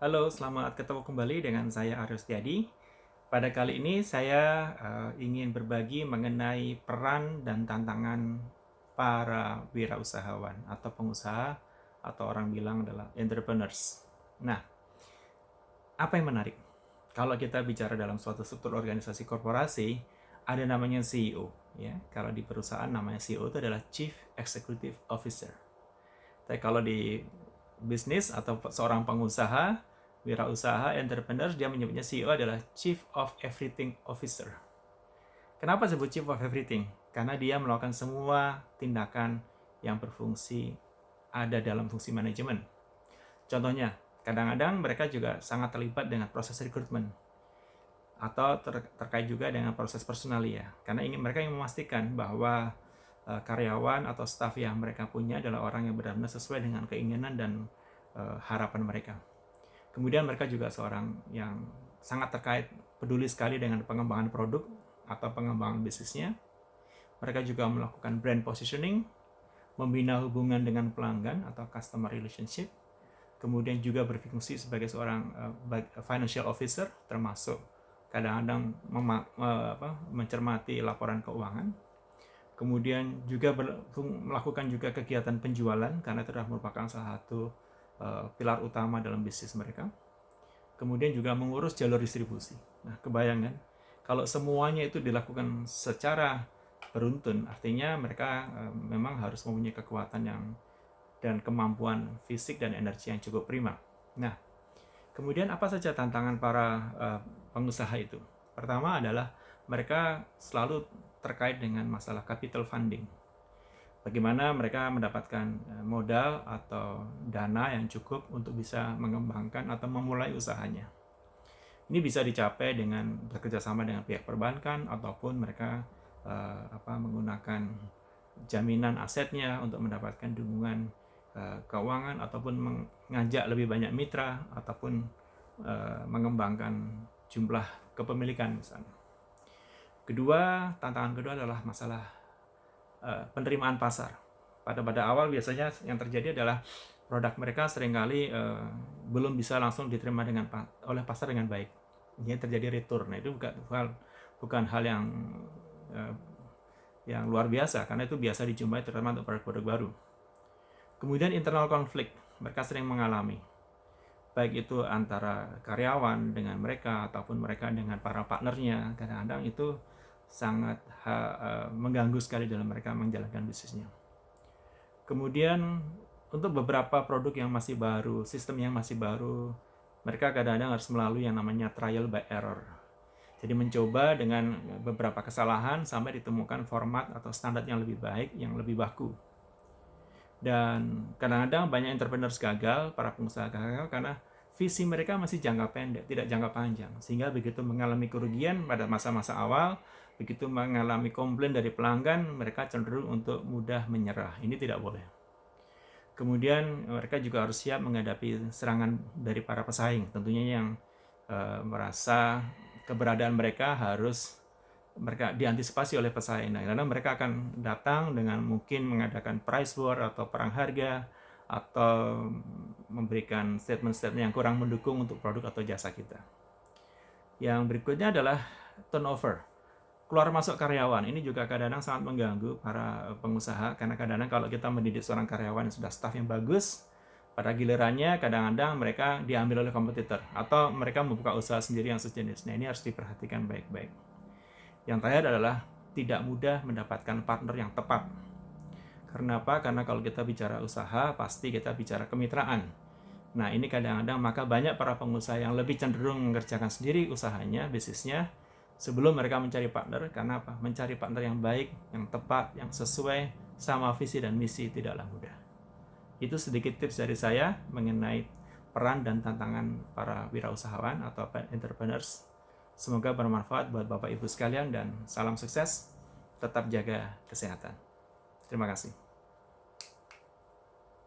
Halo, selamat ketemu kembali dengan saya Aryo Setiadi. Pada kali ini saya ingin berbagi mengenai peran dan tantangan para wirausahawan atau pengusaha atau orang bilang adalah entrepreneurs. Nah, apa yang menarik? Kalau kita bicara dalam suatu struktur organisasi korporasi, ada namanya CEO. Ya, kalau di perusahaan namanya CEO itu adalah Chief Executive Officer. Tapi kalau di bisnis atau seorang pengusaha, wirausaha, entrepreneur, dia menyebutnya CEO adalah Chief of Everything Officer. Kenapa disebut Chief of Everything? Karena dia melakukan semua tindakan yang berfungsi ada dalam fungsi manajemen. Contohnya, kadang-kadang mereka juga sangat terlibat dengan proses rekrutmen atau terkait juga dengan proses personalia. Karena mereka ingin memastikan bahwa karyawan atau staf yang mereka punya adalah orang yang benar-benar sesuai dengan keinginan dan harapan mereka. Kemudian mereka juga seorang yang sangat terkait, peduli sekali dengan pengembangan produk atau pengembangan bisnisnya. Mereka juga melakukan brand positioning, membina hubungan dengan pelanggan atau customer relationship, kemudian juga berfungsi sebagai seorang financial officer, termasuk kadang-kadang mencermati laporan keuangan. Kemudian juga melakukan juga kegiatan penjualan, karena itu adalah merupakan salah satu pilar utama dalam bisnis mereka. Kemudian juga mengurus jalur distribusi. Nah, kebayang kan? Kalau semuanya itu dilakukan secara beruntun, artinya mereka memang harus mempunyai kekuatan dan kemampuan fisik dan energi yang cukup prima. Nah, kemudian apa saja tantangan para pengusaha itu? Pertama adalah mereka selalu terkait dengan masalah capital funding. Bagaimana mereka mendapatkan modal atau dana yang cukup untuk bisa mengembangkan atau memulai usahanya. Ini bisa dicapai dengan bekerjasama dengan pihak perbankan ataupun mereka menggunakan jaminan asetnya untuk mendapatkan dukungan keuangan ataupun mengajak lebih banyak mitra ataupun mengembangkan jumlah kepemilikan misalnya. Tantangan kedua adalah masalah penerimaan pasar. Pada awal biasanya yang terjadi adalah produk mereka seringkali belum bisa langsung diterima oleh pasar dengan baik. Ini terjadi return. Nah, itu bukan hal yang luar biasa, karena itu biasa dijumpai terutama untuk produk-produk baru. Kemudian internal konflik mereka sering mengalami, baik itu antara karyawan dengan mereka ataupun mereka dengan para partnernya. Kadang-kadang itu sangat mengganggu sekali dalam mereka menjalankan bisnisnya. Kemudian untuk beberapa produk yang masih baru, sistem yang masih baru, mereka kadang-kadang harus melalui yang namanya trial by error. Jadi mencoba dengan beberapa kesalahan sampai ditemukan format atau standar yang lebih baik, yang lebih baku. Dan kadang-kadang banyak entrepreneurs gagal, para pengusaha gagal karena visi mereka masih jangka pendek, tidak jangka panjang. Sehingga begitu mengalami kerugian pada masa-masa awal, begitu mengalami komplain dari pelanggan, mereka cenderung untuk mudah menyerah. Ini tidak boleh. Kemudian mereka juga harus siap menghadapi serangan dari para pesaing. Tentunya yang merasa keberadaan mereka diantisipasi oleh pesaing. Nah, karena mereka akan datang dengan mungkin mengadakan price war atau perang harga, atau memberikan statement-statement yang kurang mendukung untuk produk atau jasa kita. Yang berikutnya adalah turnover, keluar masuk karyawan. Ini juga kadang-kadang sangat mengganggu para pengusaha, karena kadang-kadang kalau kita mendidik seorang karyawan yang sudah staff yang bagus, pada gilirannya kadang-kadang mereka diambil oleh kompetitor atau mereka membuka usaha sendiri yang sejenis. Nah, ini harus diperhatikan baik-baik. Yang terakhir adalah tidak mudah mendapatkan partner yang tepat. Karena apa? Karena kalau kita bicara usaha, pasti kita bicara kemitraan. Nah, ini kadang-kadang maka banyak para pengusaha yang lebih cenderung mengerjakan sendiri usahanya, bisnisnya, sebelum mereka mencari partner. Karena apa? Mencari partner yang baik, yang tepat, yang sesuai sama visi dan misi tidaklah mudah. Itu sedikit tips dari saya mengenai peran dan tantangan para wirausahawan atau entrepreneurs. Semoga bermanfaat buat Bapak Ibu sekalian dan salam sukses. Tetap jaga kesehatan. Terima kasih.